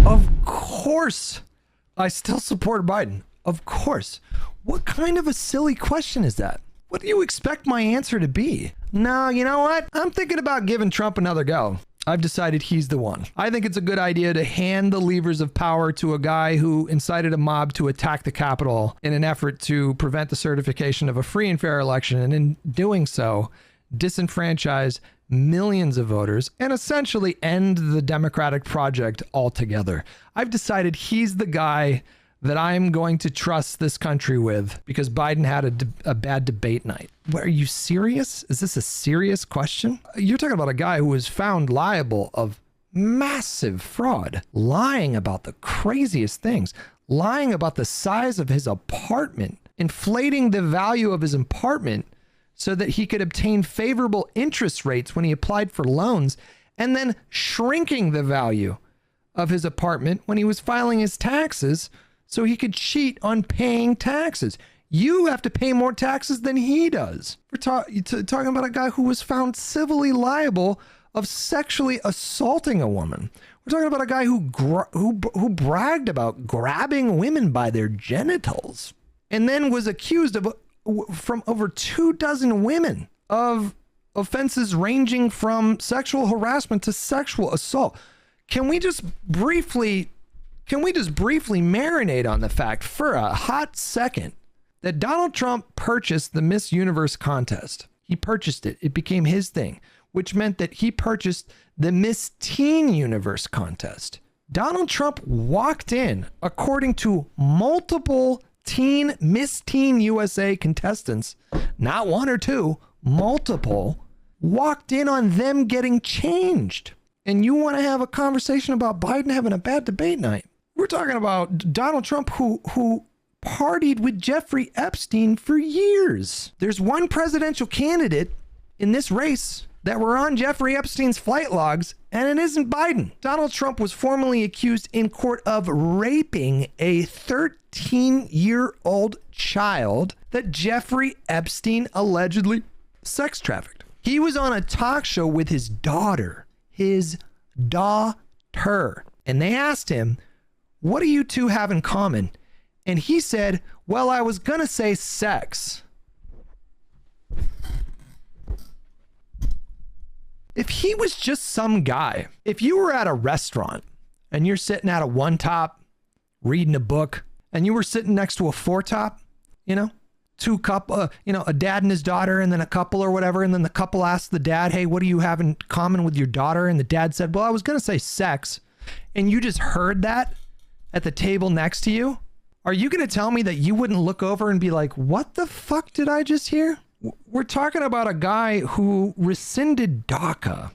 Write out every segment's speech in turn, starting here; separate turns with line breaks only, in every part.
Of course, I still support Biden. Of course. What kind of a silly question is that? What do you expect my answer to be? No, you know what? I'm thinking about giving Trump another go. I've decided he's the one. I think it's a good idea to hand the levers of power to a guy who incited a mob to attack the Capitol in an effort to prevent the certification of a free and fair election, and in doing so, disenfranchise millions of voters and essentially end the Democratic project altogether. I've decided he's the guy that I'm going to trust this country with because Biden had a bad debate night. What, are you serious? Is this a serious question? You're talking about a guy who was found liable of massive fraud, lying about the craziest things, lying about the size of his apartment, inflating the value of his apartment so that he could obtain favorable interest rates when he applied for loans, and then shrinking the value of his apartment when he was filing his taxes so he could cheat on paying taxes. You have to pay more taxes than he does. We're talking about a guy who was found civilly liable of sexually assaulting a woman. We're talking about a guy who bragged about grabbing women by their genitals and then was accused of from over 24 women of offenses ranging from sexual harassment to sexual assault. Can we just briefly marinate on the fact for a hot second that Donald Trump purchased the Miss Universe contest? He purchased it. It became his thing, which meant that he purchased the Miss Teen Universe contest. Donald Trump walked in, according to multiple Miss Teen USA contestants, not one or two, multiple, walked in on them getting changed. And you want to have a conversation about Biden having a bad debate night? We're talking about Donald Trump who partied with Jeffrey Epstein for years. There's one presidential candidate in this race that were on Jeffrey Epstein's flight logs, and it isn't Biden. Donald Trump was formally accused in court of raping a 13-year-old child that Jeffrey Epstein allegedly sex trafficked. He was on a talk show with his daughter, and they asked him, "What do you two have in common?" And he said, "Well, I was gonna say sex." If he was just some guy, if you were at a restaurant and you're sitting at a one top reading a book and you were sitting next to a four top, a dad and his daughter and then a couple or whatever, and then the couple asked the dad, "Hey, what do you have in common with your daughter?" And the dad said, "Well, I was going to say sex." And you just heard that at the table next to you. Are you going to tell me that you wouldn't look over and be like, "What the fuck did I just hear?" We're talking about a guy who rescinded DACA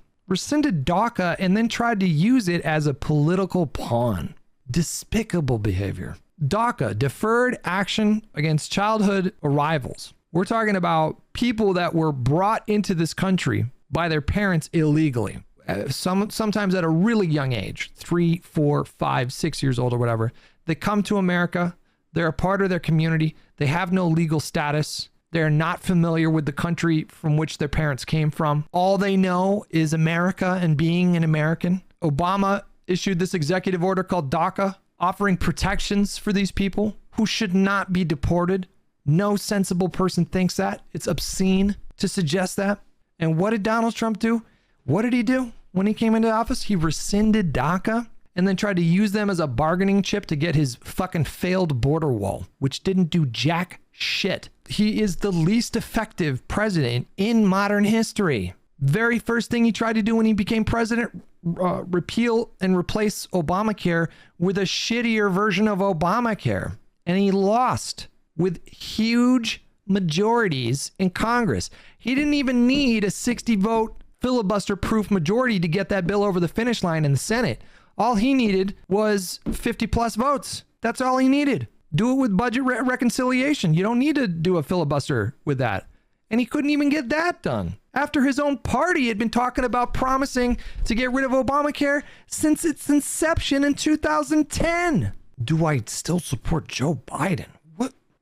and then tried to use it as a political pawn. Despicable behavior. DACA, Deferred Action Against Childhood Arrivals. We're talking about people that were brought into this country by their parents illegally. Sometimes at a really young age, 3, 4, 5, 6 years old or whatever. They come to America. They're a part of their community. They have no legal status. They're not familiar with the country from which their parents came from. All they know is America and being an American. Obama issued this executive order called DACA, offering protections for these people who should not be deported. No sensible person thinks that. It's obscene to suggest that. And what did Donald Trump do? What did he do when he came into office? He rescinded DACA and then tried to use them as a bargaining chip to get his fucking failed border wall, which didn't do jack shit. He is the least effective president in modern history. Very first thing he tried to do when he became president, repeal and replace Obamacare with a shittier version of Obamacare. And he lost with huge majorities in Congress. He didn't even need a 60-vote filibuster-proof majority to get that bill over the finish line in the Senate. All he needed was 50-plus votes. That's all he needed. Do it with budget reconciliation. You don't need to do a filibuster with that. And he couldn't even get that done. After his own party had been talking about promising to get rid of Obamacare since its inception in 2010. Do I still support Joe Biden?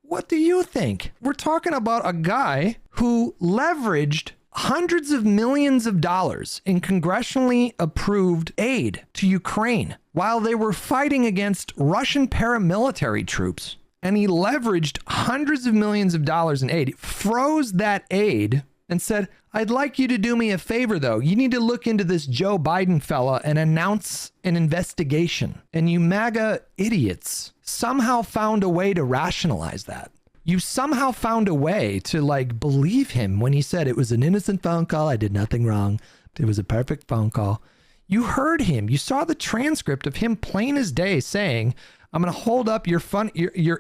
What do you think? We're talking about a guy who leveraged hundreds of millions of dollars in congressionally approved aid to Ukraine while they were fighting against Russian paramilitary troops. And he leveraged hundreds of millions of dollars in aid, froze that aid, and said, I'd like you to do me a favor, though. You need to look into this Joe Biden fella and announce an investigation. And you MAGA idiots somehow found a way to rationalize that. You somehow found a way to believe him when he said it was an innocent phone call. I did nothing wrong. It was a perfect phone call. You heard him. You saw the transcript of him plain as day saying, I'm going to hold up your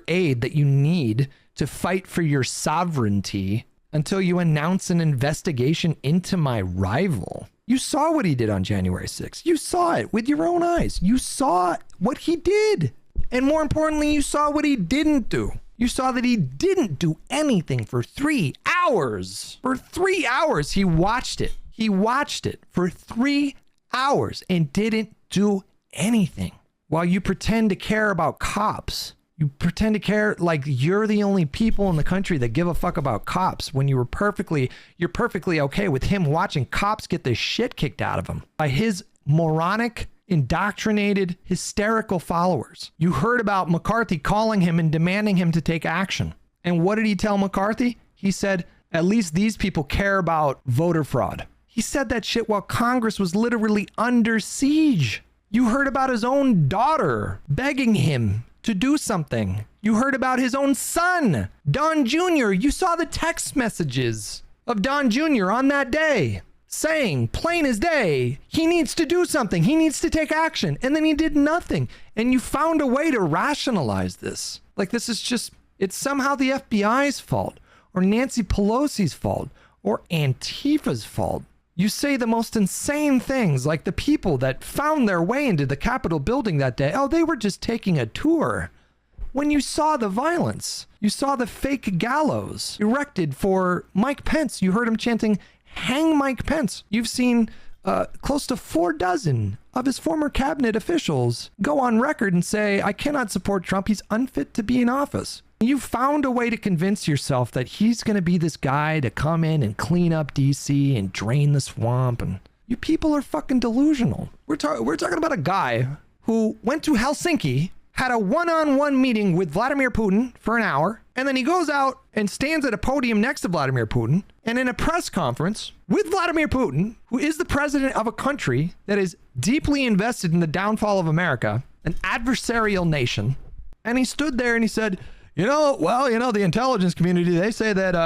aid that you need to fight for your sovereignty until you announce an investigation into my rival. You saw what he did on January 6th. You saw it with your own eyes. You saw what he did. And more importantly, you saw what he didn't do. You saw that he didn't do anything for 3 hours. For 3 hours, he watched it. He watched it for 3 hours and didn't do anything. While you pretend to care about cops, you pretend to care like you're the only people in the country that give a fuck about cops when you're perfectly okay with him watching cops get the shit kicked out of him by his moronic, indoctrinated, hysterical followers. You heard about McCarthy calling him and demanding him to take action. And what did he tell McCarthy? He said, at least these people care about voter fraud. He said that shit while Congress was literally under siege. You heard about his own daughter begging him to do something. You heard about his own son, Don Jr. You saw the text messages of Don Jr. on that day saying, plain as day, he needs to do something. He needs to take action. And then he did nothing. And you found a way to rationalize this. Like this is just, it's somehow the FBI's fault or Nancy Pelosi's fault or Antifa's fault. You say the most insane things, like the people that found their way into the Capitol building that day. Oh, they were just taking a tour. When you saw the violence, you saw the fake gallows erected for Mike Pence. You heard him chanting, hang Mike Pence. You've seen close to 4 dozen of his former cabinet officials go on record and say, I cannot support Trump. He's unfit to be in office. You found a way to convince yourself that he's going to be this guy to come in and clean up DC and drain the swamp. And you people are fucking delusional. We're talking about a guy who went to Helsinki, had a one-on-one meeting with Vladimir Putin for an hour, and then he goes out and stands at a podium next to Vladimir Putin, and in a press conference with Vladimir Putin, who is the president of a country that is deeply invested in the downfall of America, an adversarial nation, and he stood there and he said, the intelligence community, they say that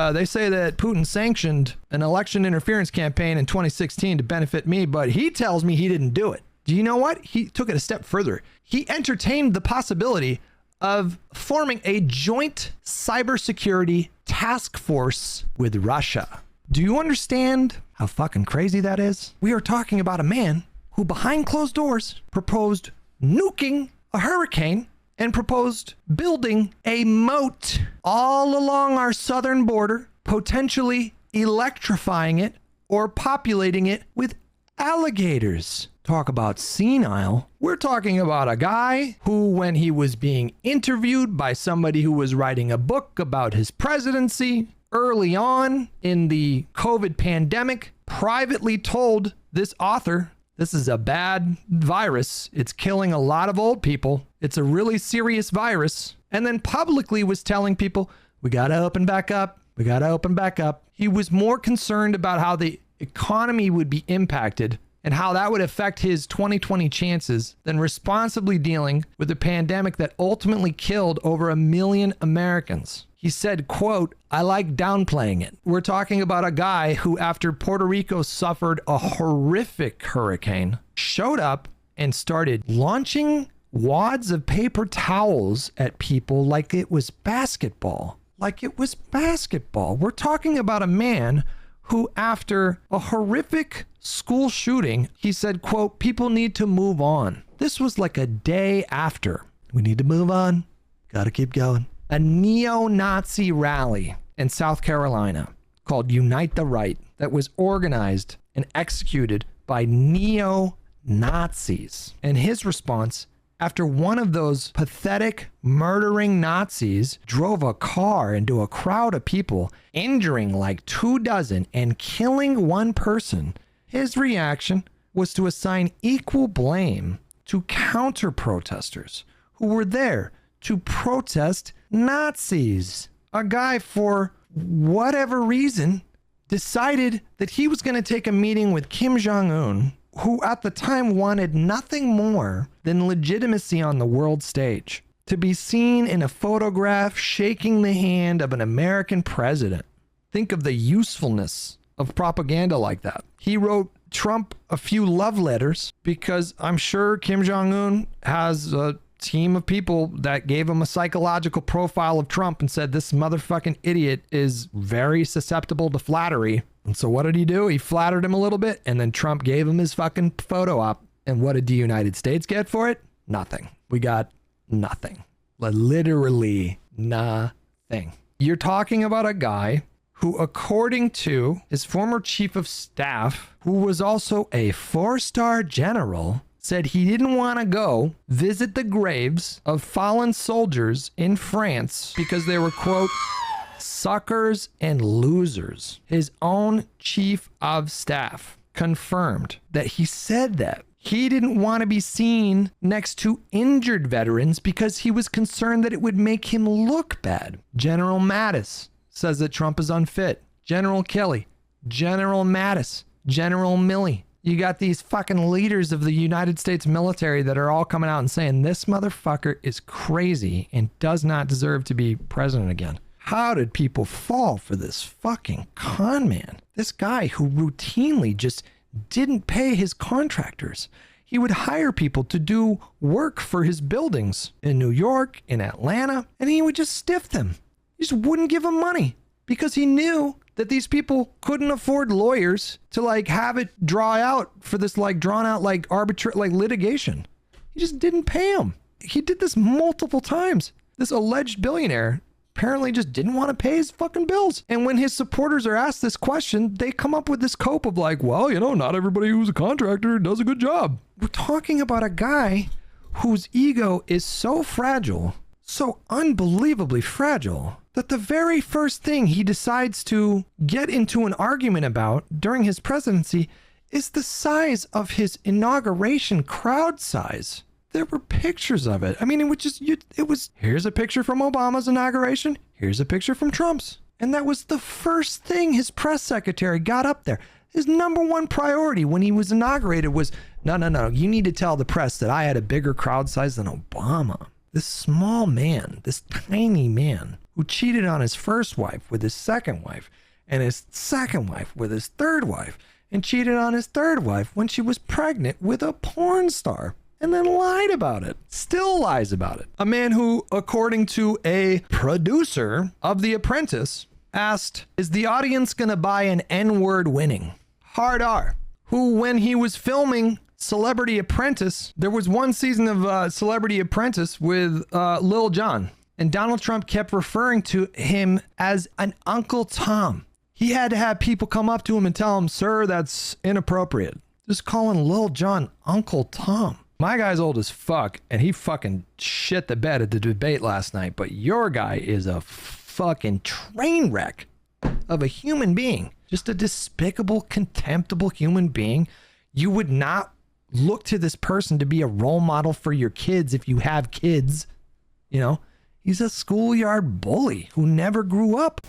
Putin sanctioned an election interference campaign in 2016 to benefit me, but he tells me he didn't do it. Do you know what? He took it a step further. He entertained the possibility of forming a joint cybersecurity task force with Russia. Do you understand how fucking crazy that is? We are talking about a man who behind closed doors proposed nuking a hurricane and proposed building a moat all along our southern border, potentially electrifying it or populating it with alligators. Talk about senile. We're talking about a guy who, when he was being interviewed by somebody who was writing a book about his presidency early on in the COVID pandemic, privately told this author, this is a bad virus. It's killing a lot of old people. It's a really serious virus. And then publicly was telling people, we got to open back up. We got to open back up. He was more concerned about how the economy would be impacted and how that would affect his 2020 chances than responsibly dealing with a pandemic that ultimately killed over 1 million Americans. He said, quote, I like downplaying it. We're talking about a guy who, after Puerto Rico suffered a horrific hurricane, showed up and started launching wads of paper towels at people like it was basketball. Like it was basketball. We're talking about a man who, after a horrific school shooting, he said, quote, people need to move on. This was like a day after. We need to move on. Got to keep going. A neo-Nazi rally in South Carolina called Unite the Right that was organized and executed by neo-Nazis. And his response after one of those pathetic murdering Nazis drove a car into a crowd of people, injuring like 24 and killing one person, his reaction was to assign equal blame to counter-protesters who were there to protest Nazis. A guy, for whatever reason, decided that he was going to take a meeting with Kim Jong Un, who at the time wanted nothing more than legitimacy on the world stage, to be seen in a photograph shaking the hand of an American president. Think of the usefulness of propaganda like that. He wrote Trump a few love letters because I'm sure Kim Jong Un has a team of people that gave him a psychological profile of Trump and said this motherfucking idiot is very susceptible to flattery. And so what did he do? He flattered him a little bit, and then Trump gave him his fucking photo op. And what did the United States get for it? Nothing. We got nothing. Literally nothing. You're talking about a guy who, according to his former chief of staff, who was also a 4-star general, said he didn't want to go visit the graves of fallen soldiers in France because they were, quote, suckers and losers. His own chief of staff confirmed that he said that he didn't want to be seen next to injured veterans because he was concerned that it would make him look bad. General Mattis says that Trump is unfit. General Kelly, General Mattis, General Milley. You got these fucking leaders of the United States military that are all coming out and saying this motherfucker is crazy and does not deserve to be president again. How did people fall for this fucking con man? This guy who routinely just didn't pay his contractors. He would hire people to do work for his buildings in New York, in Atlanta, and he would just stiff them. He just wouldn't give them money because he knew that these people couldn't afford lawyers to like have it drawn out like arbitrary like litigation. He just didn't pay them. He did this multiple times. This alleged billionaire apparently just didn't want to pay his fucking bills. And when his supporters are asked this question, they come up with this cope of like, well, you know, not everybody who's a contractor does a good job. We're talking about a guy whose ego is so fragile, so unbelievably fragile, that the very first thing he decides to get into an argument about during his presidency is the size of his inauguration crowd size. There were pictures of it. I mean, it was, here's a picture from Obama's inauguration. Here's a picture from Trump's. And that was the first thing his press secretary got up there. His number one priority when he was inaugurated was, no, you need to tell the press that I had a bigger crowd size than Obama. This small man, this tiny man who cheated on his first wife with his second wife and his second wife with his third wife and cheated on his third wife when she was pregnant with a porn star. And then lied about it. Still lies about it. A man who, according to a producer of The Apprentice, asked, is the audience going to buy an N-word winning? Hard R. Who, when he was filming Celebrity Apprentice, there was one season of Celebrity Apprentice with Lil Jon. And Donald Trump kept referring to him as an Uncle Tom. He had to have people come up to him and tell him, sir, that's inappropriate. Just calling Lil Jon Uncle Tom. My guy's old as fuck, and he fucking shit the bed at the debate last night, but your guy is a fucking train wreck of a human being. Just a despicable, contemptible human being. You would not look to this person to be a role model for your kids if you have kids. You know, he's a schoolyard bully who never grew up.